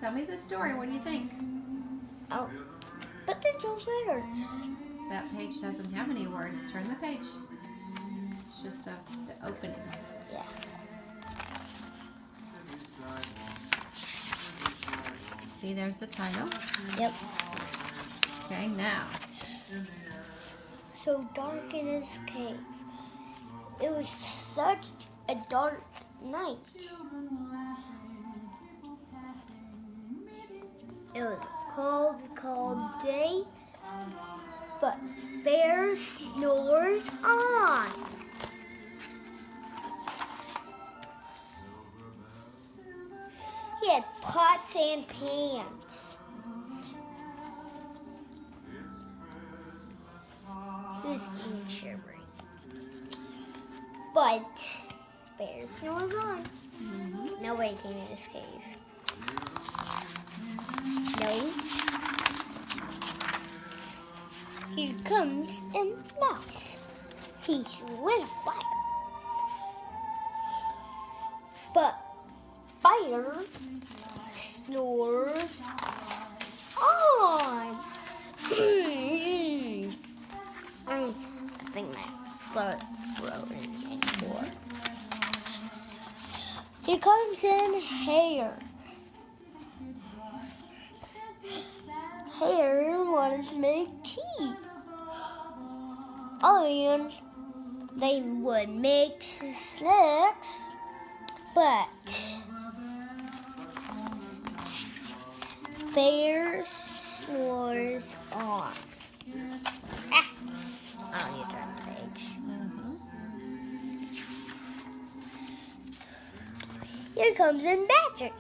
Tell me the story. What do you think? Oh, but there's no letters. That page doesn't have any words. Turn the page. It's just the opening. Yeah. See, there's the title. Yep. Okay, now. So dark in his cave. It was such a dark night. It was a cold day, but Bear snores on. He had pots and pans. He was eating shivering. But Bear snores on. Nobody came in his cave. No. Here comes a mouse. He's lit a fire. But Fire snores on. I think my throat is sore. Here comes in Hare. Hare wanted to make tea. And they would make snacks, but Bear snores on. I don't need to turn the page. Here comes in Badger.